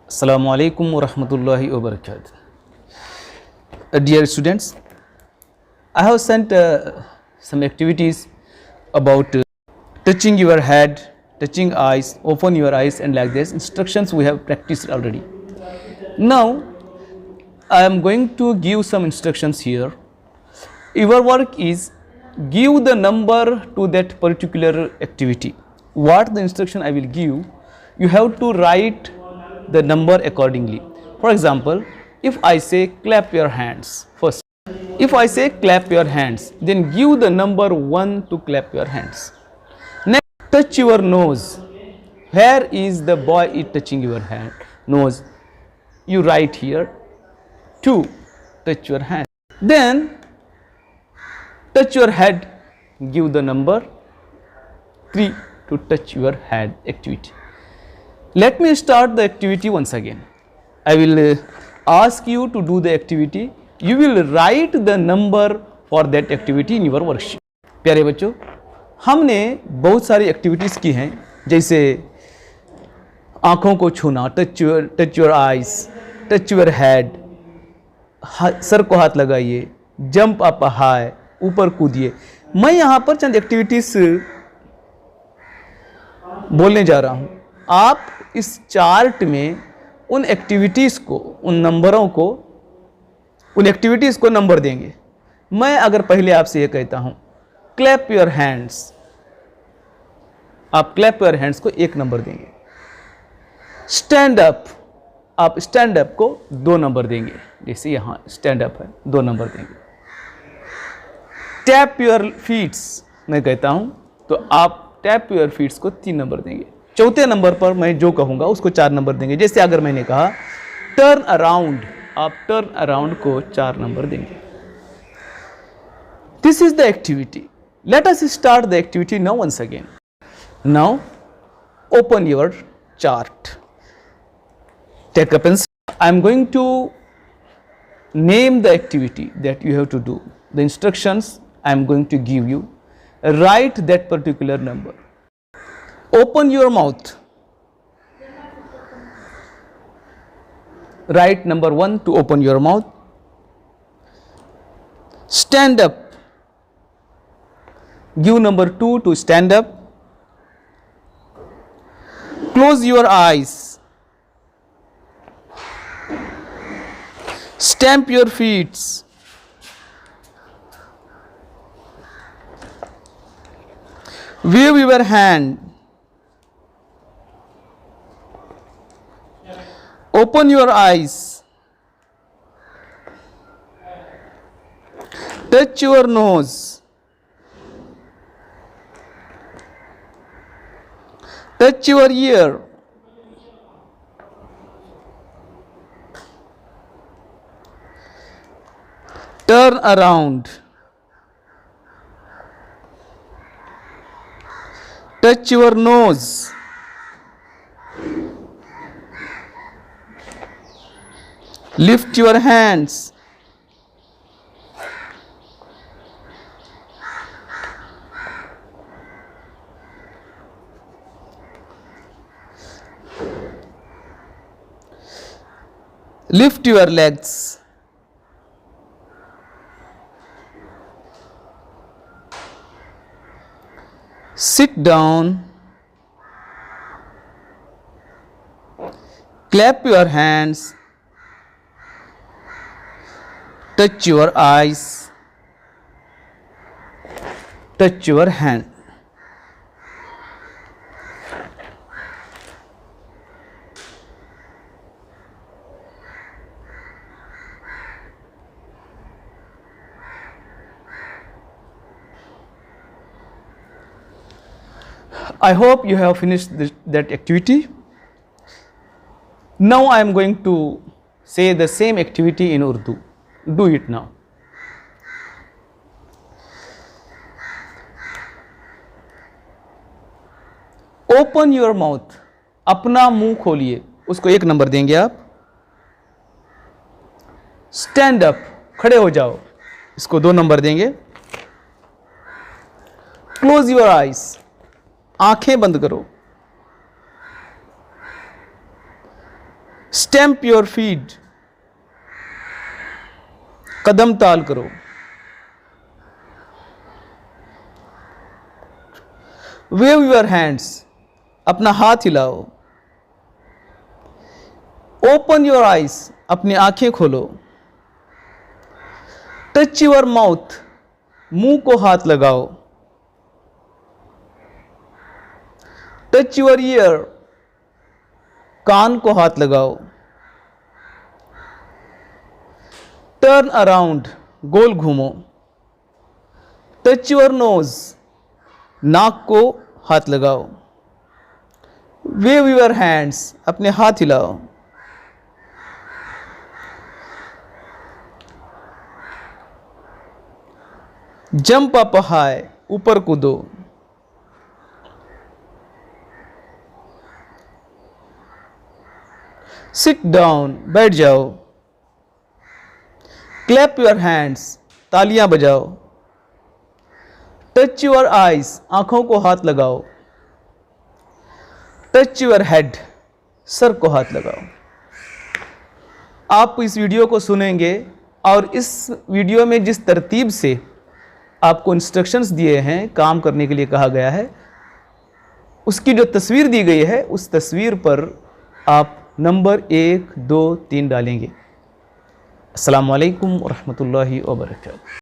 Assalamu alaikum wa rahmatullahi wa barakatuh. Dear students, I have sent some activities about touching your head, touching eyes, open your eyes and like this. Instructions we have practiced already. Now, I am going to give some instructions here. Your work is give the number to that particular activity. What the instruction I will give, you have to write the number accordingly. For example, if I say clap your hands first, if I say clap your hands, then give the number 1 to clap your hands. Next, touch your nose. Where is the boy is touching your hand? Nose. You write here 2, touch your hand. Then touch your head, give the number 3 to touch your head activity. Let me start the activity once again. I will ask you to do the activity. You will write the number for that activity in your worksheet. प्यारे बच्चों, हमने बहुत सारी activities की हैं, जैसे आँखों को छूना, touch your eyes, touch your head, sir को हाथ लगाइए, जंप अप हाई, ऊपर कूदिए. मैं यहाँ पर चंद एक्टिविटीज़ बोलने जा रहा हूँ. आप इस चार्ट में उन एक्टिविटीज़ को, उन नंबरों को, उन एक्टिविटीज़ को नंबर देंगे. मैं अगर पहले आपसे ये कहता हूँ क्लैप योर हैंड्स, आप क्लैप योर हैंड्स को 1 नंबर देंगे. स्टैंड अप, आप स्टैंड अप को 2 नंबर देंगे. जैसे यहाँ स्टैंड अप है, 2 नंबर देंगे. टैप योर फीट्स मैं कहता हूँ तो आप टैप योर फीट्स को 3 नंबर देंगे. चौथे नंबर पर मैं जो कहूँगा उसको 4 नंबर देंगे. जैसे अगर मैंने कहा टर्न अराउंड, आप टर्न अराउंड को 4 नंबर देंगे. This is the activity. Let us start the activity now once again. Now open your chart. Take a pencil. I am going to name the activity that you have to do. The instructions I am going to give you. Write that particular number. Open your mouth. Write number 1 to open your mouth. Stand up. Give number 2 to stand up. Close your eyes. Stamp your feet. Wave your hand. Open your eyes. Touch your nose. Touch your ear. Turn around. Touch your nose. Lift your hands. Lift your legs. Sit down. Clap your hands. Touch your eyes. Touch your hand. I hope you have finished that activity. Now I am going to say the same activity in Urdu. Do it now. Open your mouth. अपना मुंह खोलिए, उसको 1 number देंगे आप. Stand up, खड़े हो जाओ, इसको 2 नंबर देंगे. Close your eyes. आंखें बंद करो. स्टैम्प योर फीट, कदम ताल करो। वेव योर हैंड्स, अपना हाथ हिलाओ। ओपन योर आइज, अपनी आंखें खोलो। टच योर माउथ, मुंह को हाथ लगाओ। टच योर ईयर, कान को हाथ लगाओ। टर्न अराउंड, गोल घूमो। टच योर नोज, नाक को हाथ लगाओ। वेव योर हैंड्स, अपने हाथ हिलाओ। जंप अप हाई, ऊपर कूदो। सिट डाउन, बैठ जाओ। क्लैप योर हैंड्स, तालियां बजाओ। टच योर आइज, आंखों को हाथ लगाओ। टच योर हेड, सर को हाथ लगाओ। आप इस वीडियो को सुनेंगे और इस वीडियो में जिस तरतीब से आपको इंस्ट्रक्शंस दिए हैं, काम करने के लिए कहा गया है, उसकी जो तस्वीर दी गई है उस तस्वीर पर आप नंबर 1, 2, 3 डालेंगे। अस्सलामु अलैकुम व रहमतुल्लाहि व बरकातहू।